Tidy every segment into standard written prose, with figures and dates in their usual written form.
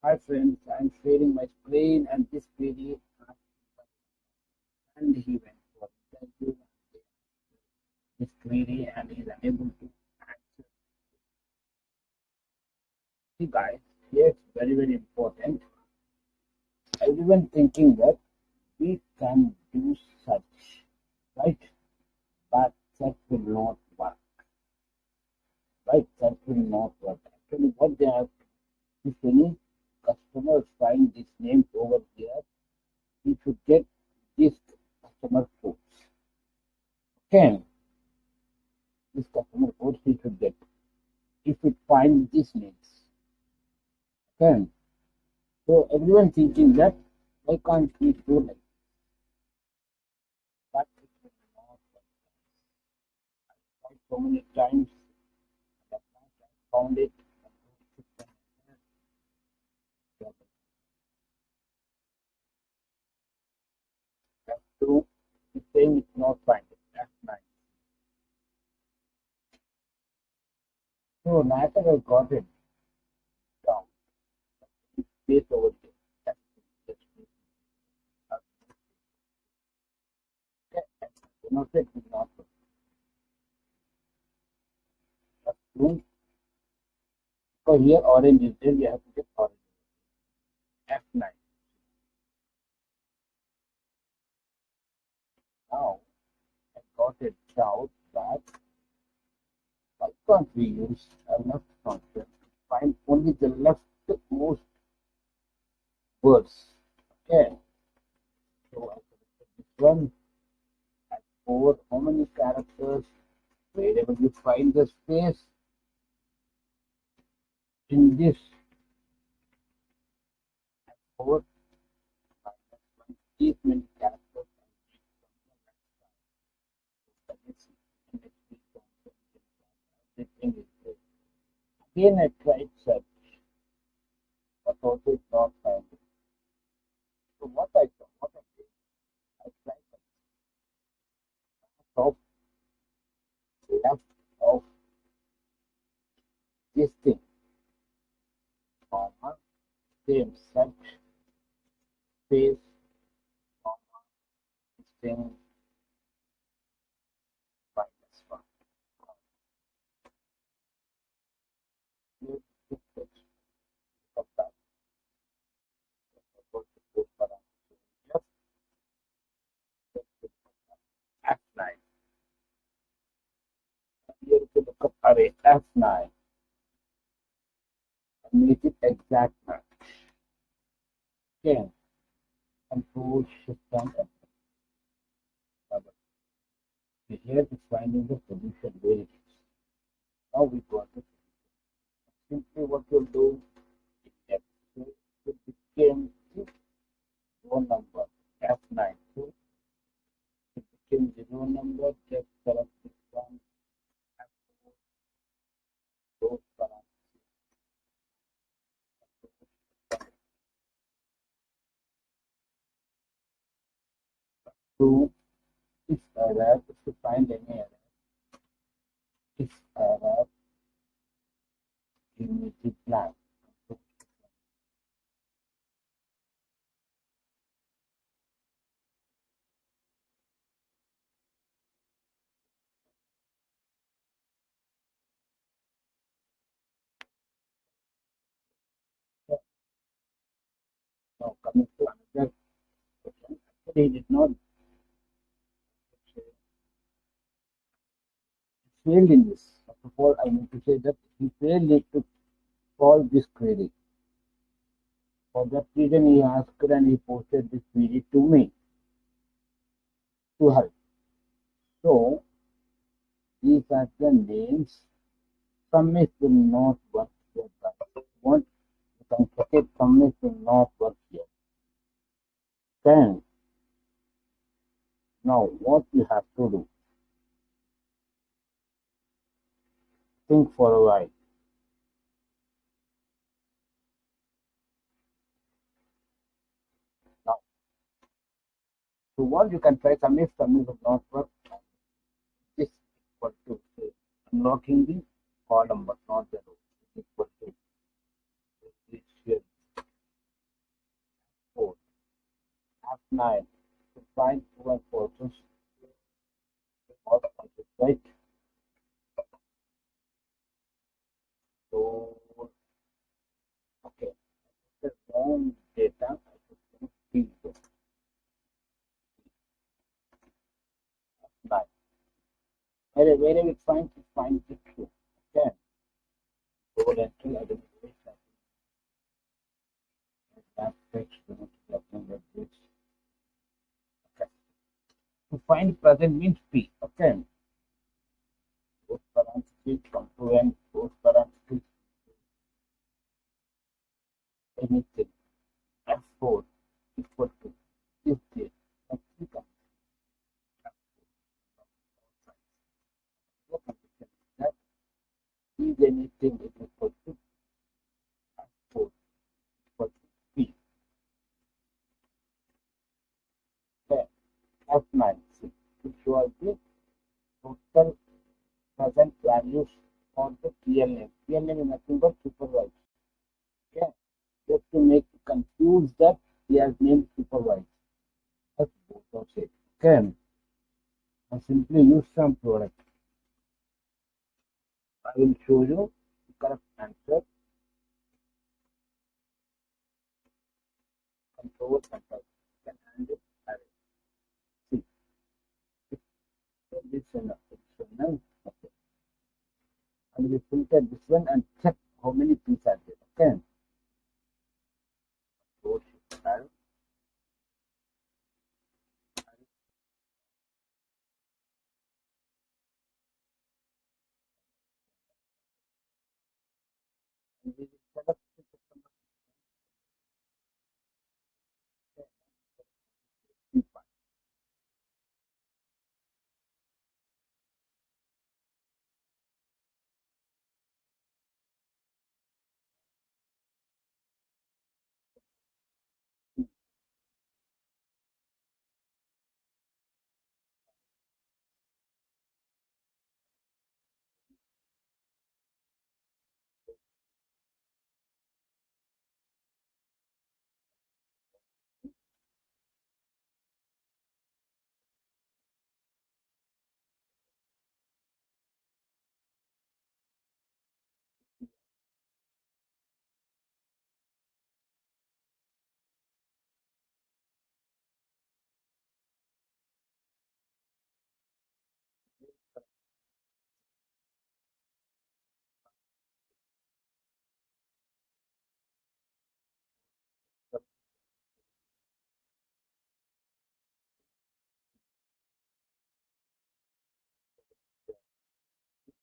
Hi friends, I'm sharing my screen and this query and he went for interview this query and is unable to answer. See guys, here it's very important. Everyone thinking that we can do search, right? But search will not work, right? Search will not work. Actually what they have, if any customers find this name over here, we should get this customer codes. Okay, this customer codes we should get if it finds these names. Okay, so everyone thinking that why can't we do like that? It will not work. I tried so many times that I found it. That's true. It's saying it's not finding. That's nice. So later I got it down. It's based over here. That's okay. You know, it will not work. That's true. So here orange is there. We have to get orange. F9. Now I got it out that why can't we use a left function to find only the leftmost words? Okay, so I selected this one at 4. How many characters? Wherever you find the space in this at 4 minus 1, these many characters and everything is there. Again, I tried search, but also it's not finding. So what I did, I tried the top left of this thing, comma, same search space, comma, string minus 1. You put it of that. Go to put parameter. Just F9. Here to look up array F9 and make it exact match. Again, control shift and F. Here is finding the solution where it is. Now we got it. Simply what you'll do is it became this row number F9. So it became zero number, just select this one, F4, those parameters. So this error, if you find any error, this error you need to blank. Now coming to another question. Actually, he did not failed in this. First of all, I need to say that he failed it to solve this query. For that reason, he asked and he posted this query to me, to her. So, these are the names. Submit will not work here, guys. What you can check it, submit will not work here. Then, now what you have to do? Think for a while. Now, so what you can try submit will not work. This equal to say, unlocking the column but not the row. Is equal to this here. 9. To find true and falses or falses, right? So, okay, the wrong data, I should put P. 9. Wherever it finds the true. Okay, so let's identify that text, development with this. Okay. To find present means P. Okay. Those parentheses come to end, those parentheses anything. F4 equal to is this. F3 comes no condition. That is anything is equal to F4 equal to P. Okay. F9. See, it shows the total present values for the PL name. PL name is nothing but supervised. Okay. Just to make you confuse that he has named supervised. That's both of it. Okay. I simply use some product. I will show you the correct answer. Control control. Can handle array. See, this one, okay. And we filter this one and check how many pieces are there. Okay. So, arrow. And we will select the system of P5.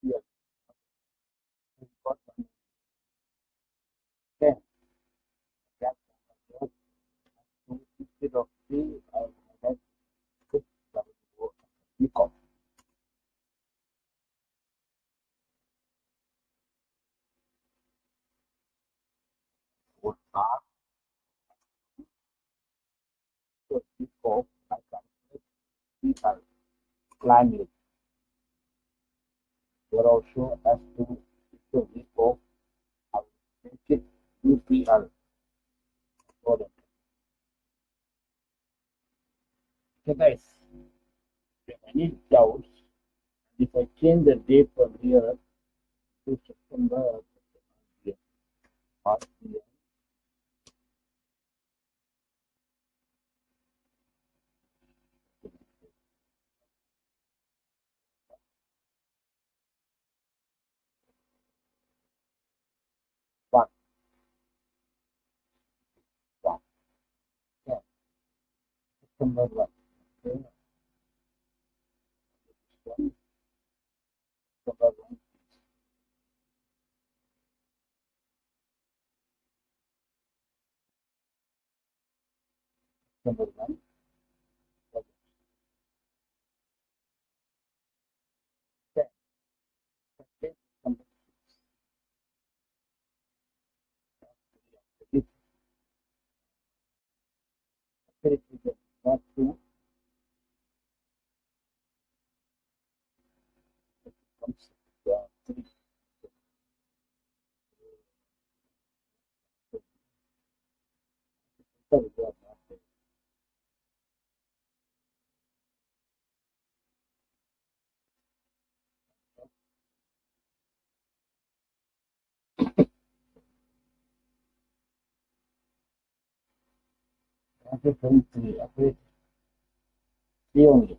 Here, we got one. Okay. That number. So instead of 3, I had 6 double become what are so become I calculate PR climate. There also as to so become I will make it UPR for it. Okay guys, if any doubts, if I change the date from here to September here, or here, one, one, yeah, September 1. Okay, one, September 1, September 1, okay, okay, September 6. If we get that to comes 3, sorry, Okay, film three. Okay, three only.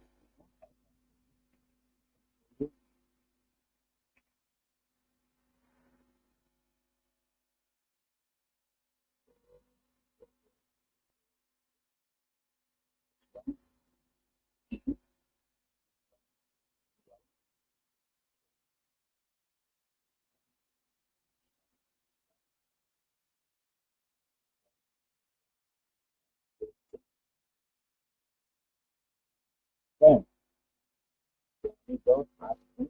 Then we don't ask me.